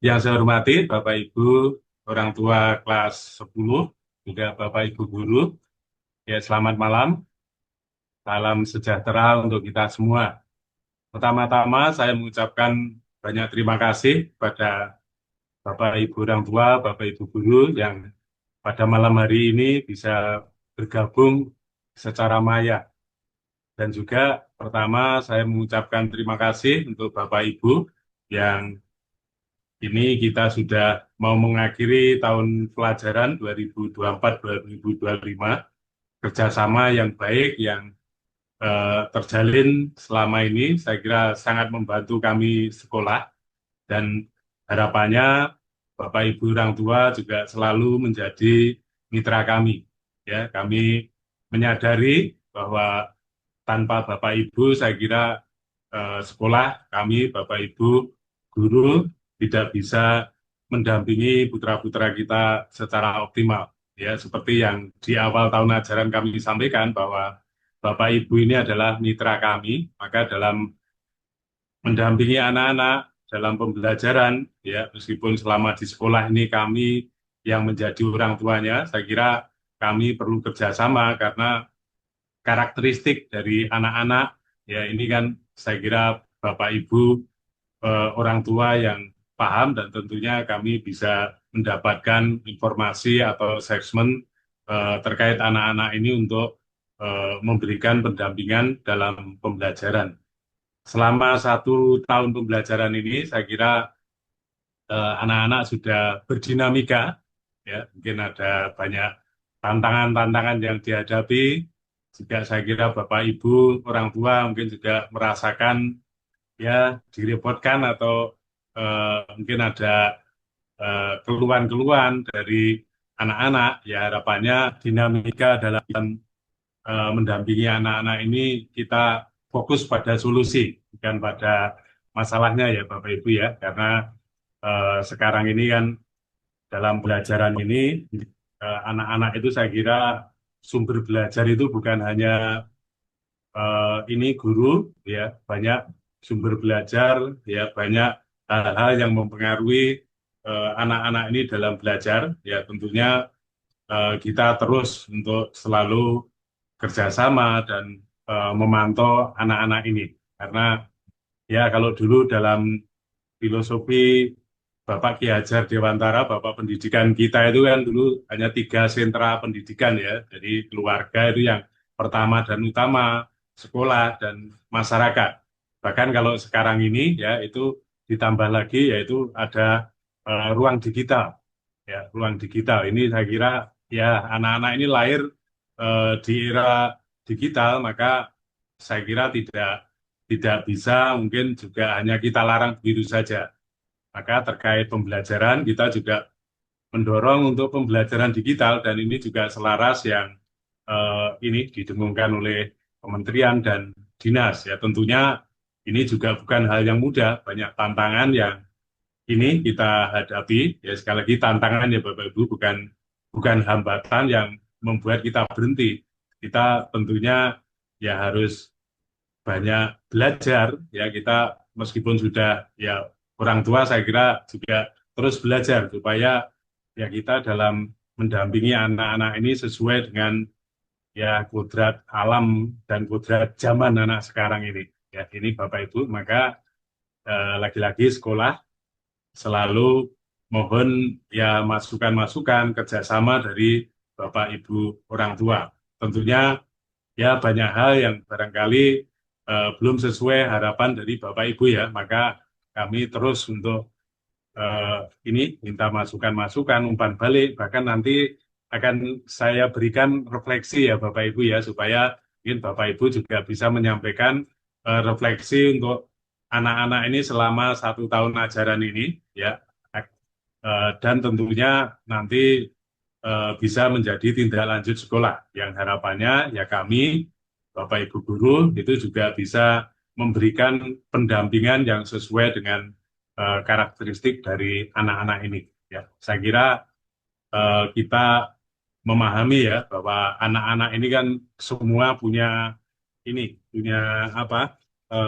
Yang saya hormati Bapak Ibu orang tua kelas 10, juga Bapak Ibu guru. Ya, selamat malam. Salam sejahtera untuk kita semua. Pertama-tama saya mengucapkan banyak terima kasih kepada Bapak Ibu orang tua, Bapak Ibu guru yang pada malam hari ini bisa bergabung secara maya. Dan juga pertama saya mengucapkan terima kasih untuk Bapak Ibu yang ini kita sudah mau mengakhiri tahun pelajaran 2024-2025, kerjasama yang baik yang terjalin selama ini, saya kira sangat membantu kami sekolah, dan harapannya Bapak Ibu orang tua juga selalu menjadi mitra kami. Ya, kami menyadari bahwa tanpa Bapak Ibu, saya kira sekolah kami, Bapak Ibu guru tidak bisa mendampingi putra-putra kita secara optimal. Ya, seperti yang di awal tahun ajaran kami sampaikan bahwa Bapak Ibu ini adalah mitra kami, maka dalam mendampingi anak-anak dalam pembelajaran, ya meskipun selama di sekolah ini kami yang menjadi orang tuanya, saya kira kami perlu kerjasama karena karakteristik dari anak-anak, ya ini kan saya kira Bapak Ibu orang tua yang paham, dan tentunya kami bisa mendapatkan informasi atau assessment terkait anak-anak ini untuk memberikan pendampingan dalam pembelajaran. Selama 1 tahun pembelajaran ini, saya kira anak-anak sudah berdinamika, ya mungkin ada banyak tantangan-tantangan yang dihadapi. Juga saya kira Bapak Ibu orang tua mungkin juga merasakan ya direpotkan atau mungkin ada keluhan-keluhan dari anak-anak. Ya harapannya dinamika dalam mendampingi anak-anak ini kita fokus pada solusi, bukan pada masalahnya ya Bapak Ibu ya, karena sekarang ini kan dalam pelajaran ini anak-anak itu saya kira sumber belajar itu bukan hanya ini guru, ya banyak sumber belajar, ya banyak hal-hal yang mempengaruhi anak-anak ini dalam belajar. Ya tentunya kita terus untuk selalu kerjasama dan memantau anak-anak ini, karena ya kalau dulu dalam filosofi Bapak Ki Hajar Dewantara, Bapak pendidikan kita itu kan dulu hanya 3 sentra pendidikan ya. Jadi keluarga itu yang pertama dan utama, sekolah dan masyarakat. Bahkan kalau sekarang ini ya itu ditambah lagi yaitu ada ruang digital. Ya, ruang digital ini saya kira ya anak-anak ini lahir di era digital, maka saya kira tidak bisa mungkin juga hanya kita larang begitu saja. Maka terkait pembelajaran, kita juga mendorong untuk pembelajaran digital, dan ini juga selaras yang ini didengungkan oleh kementerian dan dinas. Ya tentunya ini juga bukan hal yang mudah, banyak tantangan yang ini kita hadapi. Ya sekali lagi tantangan ya Bapak Ibu, bukan hambatan yang membuat kita berhenti. Kita tentunya ya harus banyak belajar, ya kita meskipun sudah ya orang tua, saya kira juga terus belajar supaya ya kita dalam mendampingi anak-anak ini sesuai dengan ya kodrat alam dan kodrat zaman anak sekarang ini. Ya ini Bapak Ibu, maka lagi-lagi sekolah selalu mohon ya masukan-masukan kerjasama dari Bapak Ibu orang tua. Tentunya ya banyak hal yang barangkali belum sesuai harapan dari Bapak Ibu ya, maka kami terus untuk ini minta masukan-masukan, umpan balik, bahkan nanti akan saya berikan refleksi ya Bapak Ibu ya, supaya mungkin Bapak Ibu juga bisa menyampaikan refleksi untuk anak-anak ini selama 1 tahun ajaran ini ya. Dan tentunya nanti bisa menjadi tindak lanjut sekolah yang harapannya ya kami Bapak Ibu guru itu juga bisa memberikan pendampingan yang sesuai dengan karakteristik dari anak-anak ini. Ya, saya kira kita memahami ya bahwa anak-anak ini kan semua punya ini punya apa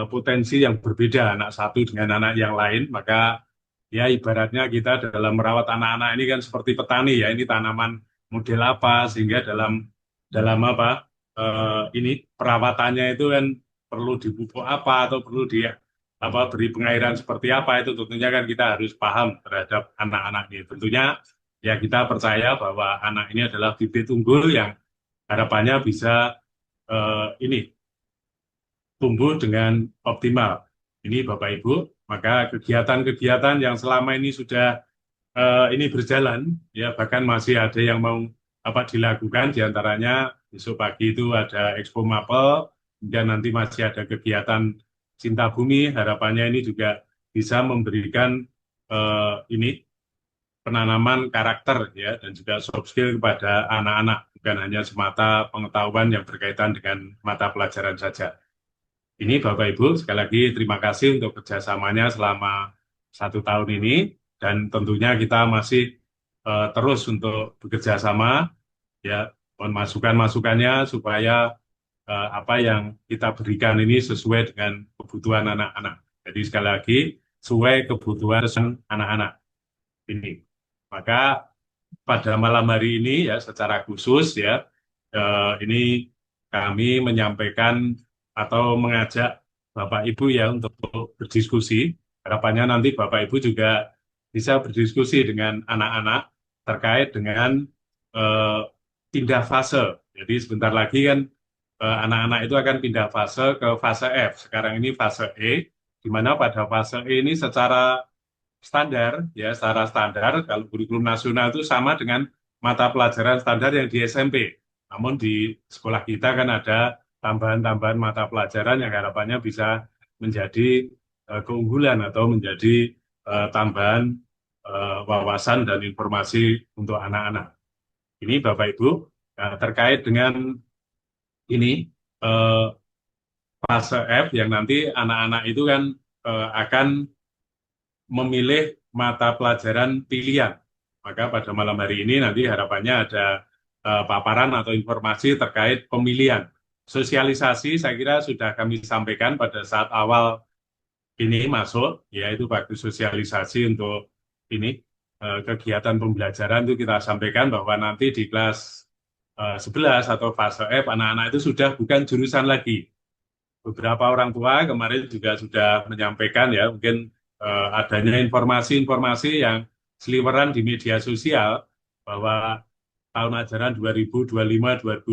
potensi yang berbeda, anak satu dengan anak yang lain, maka ya ibaratnya kita dalam merawat anak-anak ini kan seperti petani ya, ini tanaman model apa sehingga dalam dalam apa ini perawatannya itu kan perlu dipupuk apa atau perlu di apa beri pengairan seperti apa itu tentunya kan kita harus paham terhadap anak-anak ini. Tentunya ya kita percaya bahwa anak ini adalah bibit unggul yang harapannya bisa ini tumbuh dengan optimal. Ini Bapak Ibu, maka kegiatan-kegiatan yang selama ini sudah ini berjalan, ya bahkan masih ada yang mau apa dilakukan, diantaranya besok pagi itu ada Expo Mapel, dan nanti masih ada kegiatan Cinta Bumi. Harapannya ini juga bisa memberikan ini penanaman karakter ya dan juga soft skill kepada anak-anak, bukan hanya semata pengetahuan yang berkaitan dengan mata pelajaran saja. Ini Bapak Ibu, sekali lagi terima kasih untuk kerjasamanya selama 1 tahun ini, dan tentunya kita masih terus untuk bekerja sama, ya, mohon masukan-masukannya supaya apa yang kita berikan ini sesuai dengan kebutuhan anak-anak. Jadi sekali lagi, sesuai kebutuhan anak-anak ini. Maka pada malam hari ini ya secara khusus ya ini kami menyampaikan atau mengajak Bapak Ibu ya untuk berdiskusi. Harapannya nanti Bapak Ibu juga bisa berdiskusi dengan anak-anak terkait dengan eh, pindah fase. Jadi sebentar lagi kan anak-anak itu akan pindah fase ke fase F. Sekarang ini fase E, di mana pada fase E ini secara standar ya secara standar kalau kurikulum nasional itu sama dengan mata pelajaran standar yang di SMP. Namun di sekolah kita kan ada tambahan-tambahan mata pelajaran yang harapannya bisa menjadi keunggulan atau menjadi tambahan wawasan dan informasi untuk anak-anak. Ini Bapak Ibu terkait dengan ini eh, fase F yang nanti anak-anak itu kan akan memilih mata pelajaran pilihan. Maka pada malam hari ini nanti harapannya ada paparan atau informasi terkait pemilihan. Sosialisasi saya kira sudah kami sampaikan pada saat awal ini masuk, yaitu waktu sosialisasi untuk ini kegiatan pembelajaran itu kita sampaikan bahwa nanti di kelas 11 atau fase F anak-anak itu sudah bukan jurusan lagi. Beberapa orang tua kemarin juga sudah menyampaikan ya mungkin adanya informasi-informasi yang seliweran di media sosial bahwa tahun ajaran 2025-2026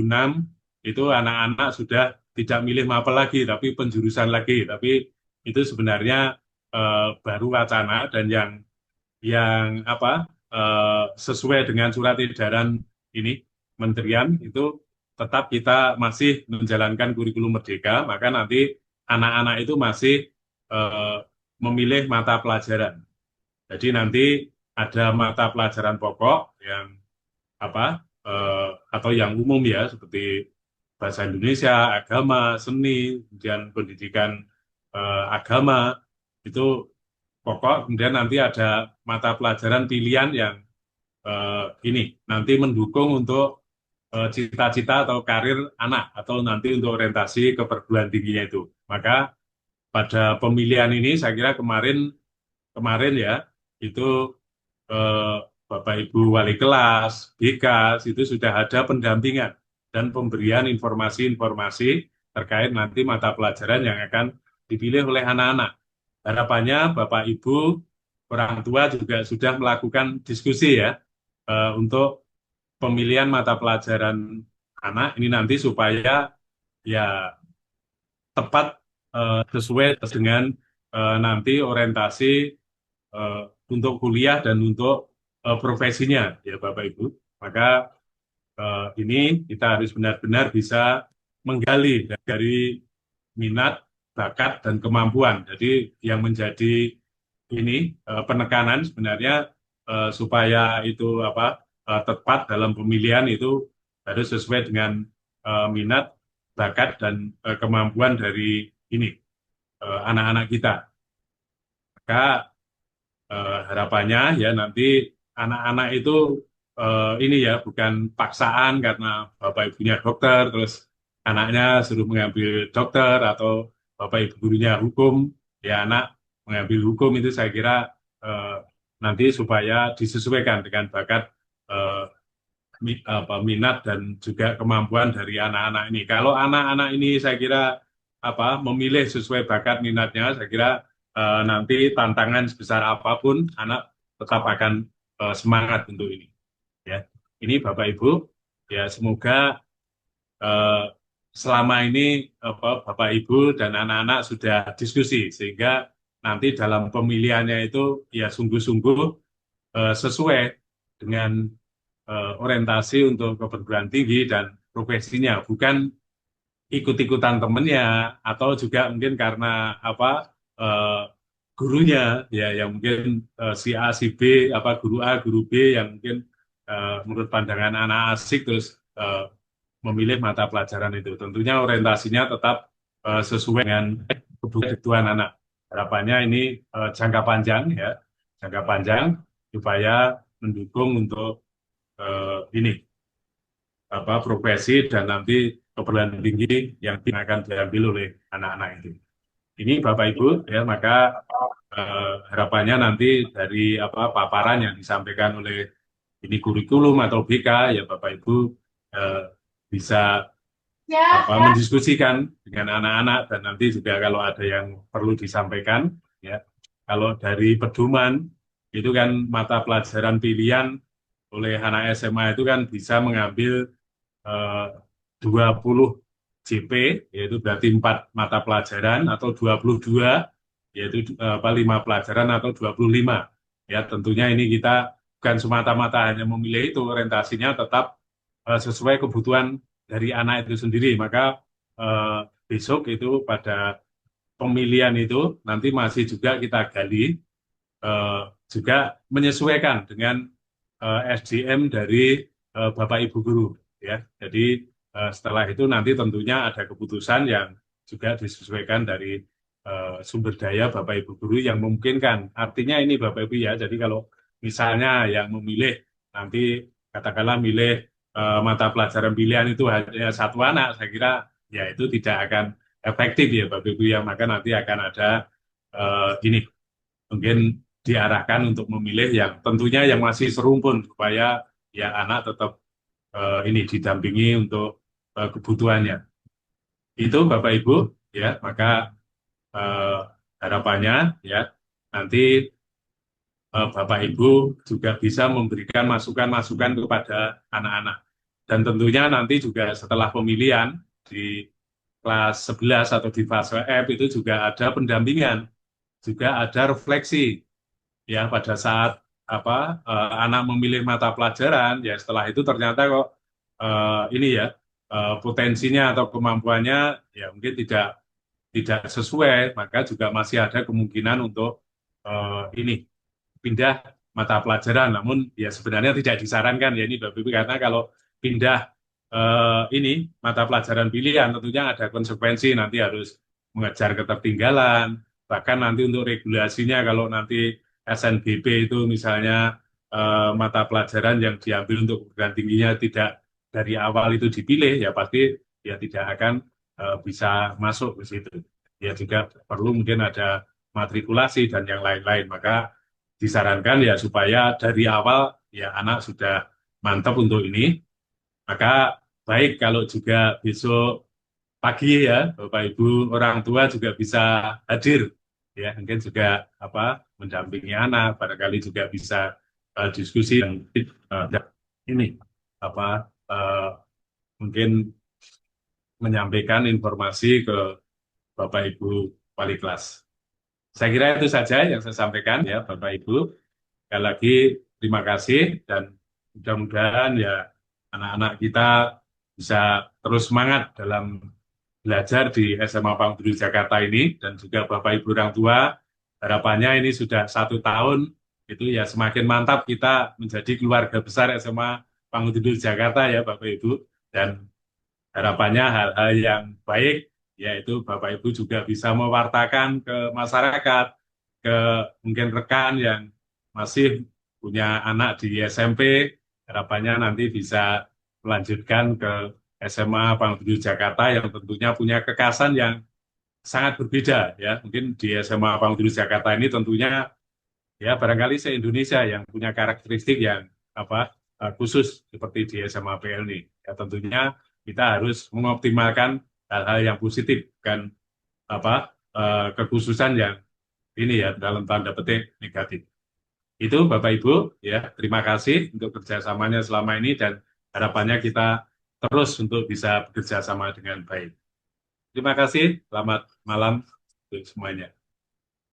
itu anak-anak sudah tidak milih mapel lagi tapi penjurusan lagi, tapi itu sebenarnya baru wacana dan yang apa sesuai dengan surat edaran ini Menterian itu tetap kita masih menjalankan kurikulum merdeka, maka nanti anak-anak itu masih eh, memilih mata pelajaran. Jadi nanti ada mata pelajaran pokok yang apa atau yang umum ya seperti bahasa Indonesia, agama, seni, kemudian pendidikan agama itu pokok. Kemudian nanti ada mata pelajaran pilihan yang ini nanti mendukung untuk cita-cita atau karir anak atau nanti untuk orientasi ke perguruan tingginya itu. Maka pada pemilihan ini saya kira kemarin kemarin ya itu eh, Bapak Ibu Wali kelas, BK itu sudah ada pendampingan dan pemberian informasi-informasi terkait nanti mata pelajaran yang akan dipilih oleh anak-anak. Harapannya Bapak Ibu orang tua juga sudah melakukan diskusi ya untuk pemilihan mata pelajaran anak ini nanti supaya ya tepat sesuai dengan nanti orientasi eh, untuk kuliah dan untuk profesinya ya Bapak Ibu. Maka ini kita harus benar-benar bisa menggali dari minat, bakat dan kemampuan. Jadi yang menjadi ini penekanan sebenarnya supaya itu apa tepat dalam pemilihan itu harus sesuai dengan minat, bakat dan kemampuan dari ini anak-anak kita. Maka harapannya ya nanti anak-anak itu ini ya bukan paksaan karena bapak ibunya dokter terus anaknya suruh mengambil dokter atau bapak ibu gurunya hukum ya anak mengambil hukum itu saya kira nanti supaya disesuaikan dengan bakat eh, minat dan juga kemampuan dari anak-anak ini. Kalau anak-anak ini saya kira memilih sesuai bakat minatnya, saya kira nanti tantangan sebesar apapun anak tetap akan semangat untuk ini. Ya, ini Bapak Ibu, ya semoga eh, selama ini Bapak Ibu dan anak-anak sudah diskusi sehingga nanti dalam pemilihannya itu ya sungguh-sungguh sesuai dengan orientasi untuk keperguruan tinggi dan profesinya, bukan ikut-ikutan temennya atau juga mungkin karena eh, gurunya ya yang mungkin si A si B guru A guru B yang mungkin menurut pandangan anak asik terus memilih mata pelajaran itu. Tentunya orientasinya tetap sesuai dengan kebutuhan anak. Harapannya ini jangka panjang ya, jangka panjang supaya mendukung untuk ini profesi dan nanti keperluan tinggi yang akan diambil oleh anak-anak itu. Ini Bapak Ibu ya, maka harapannya nanti dari paparan yang disampaikan oleh ini kurikulum atau BK ya Bapak Ibu eh, bisa mendiskusikan dengan anak-anak dan nanti juga kalau ada yang perlu disampaikan ya. Kalau dari pedoman itu kan mata pelajaran pilihan oleh anak SMA itu kan bisa mengambil eh, 20 JP, yaitu berarti 4 mata pelajaran, atau 22, yaitu 5 pelajaran, atau 25. Ya, tentunya ini kita bukan semata-mata hanya memilih itu, orientasinya tetap sesuai kebutuhan dari anak itu sendiri. Maka eh, besok itu pada pemilihan itu nanti masih juga kita gali eh, juga menyesuaikan dengan SDM dari Bapak Ibu guru ya. Jadi setelah itu nanti tentunya ada keputusan yang juga disesuaikan dari sumber daya Bapak Ibu guru yang memungkinkan. Artinya ini Bapak Ibu ya. Jadi kalau misalnya yang memilih nanti katakanlah milih mata pelajaran pilihan itu hanya satu anak, saya kira ya itu tidak akan efektif ya Bapak Ibu ya. Maka nanti akan ada ini mungkin diarahkan untuk memilih yang tentunya yang masih serumpun supaya ya anak tetap ini didampingi untuk kebutuhannya. Itu Bapak Ibu ya, maka eh, harapannya ya nanti Bapak Ibu juga bisa memberikan masukan-masukan kepada anak-anak. Dan tentunya nanti juga setelah pemilihan di kelas 11 atau di fase F itu juga ada pendampingan, juga ada refleksi ya pada saat anak memilih mata pelajaran ya setelah itu ternyata kok ini ya potensinya atau kemampuannya ya mungkin tidak sesuai maka juga masih ada kemungkinan untuk ini pindah mata pelajaran namun ya sebenarnya tidak disarankan ya ini Bapak Ibu karena kalau pindah ini mata pelajaran pilihan tentunya ada konsekuensi nanti harus mengejar ketertinggalan bahkan nanti untuk regulasinya kalau nanti SNBP itu misalnya mata pelajaran yang diambil untuk perguruan tingginya tidak dari awal itu dipilih ya pasti ya tidak akan bisa masuk ke situ. Ya juga perlu mungkin ada matrikulasi dan yang lain-lain. Maka disarankan ya supaya dari awal ya anak sudah mantap untuk ini. Maka baik kalau juga besok pagi ya Bapak Ibu orang tua juga bisa hadir ya mungkin juga mendampingi anak barangkali juga bisa diskusi dan ini apa uh, mungkin menyampaikan informasi ke Bapak Ibu wali kelas. Saya kira itu saja yang saya sampaikan ya Bapak Ibu. Sekali lagi terima kasih dan mudah-mudahan ya anak-anak kita bisa terus semangat dalam belajar di SMA Pangudul Jakarta ini dan juga Bapak Ibu orang tua harapannya ini sudah 1 tahun itu ya semakin mantap kita menjadi keluarga besar SMA Pangudul Jakarta ya Bapak Ibu dan harapannya hal-hal yang baik yaitu Bapak Ibu juga bisa mewartakan ke masyarakat ke mungkin rekan yang masih punya anak di SMP harapannya nanti bisa melanjutkan ke SMA Pangudul Jakarta yang tentunya punya kekasan yang sangat berbeda ya. Mungkin di SMA Pangudul Jakarta ini tentunya Ya, barangkali se-Indonesia yang punya karakteristik yang apa khusus seperti di SMAPL ini. Ya, tentunya kita harus mengoptimalkan hal-hal yang positif, kan apa kekhususan yang ini ya dalam tanda petik negatif. Itu Bapak Ibu, ya terima kasih untuk kerjasamanya selama ini dan harapannya kita terus untuk bisa bekerja sama dengan baik. Terima kasih, selamat malam untuk semuanya.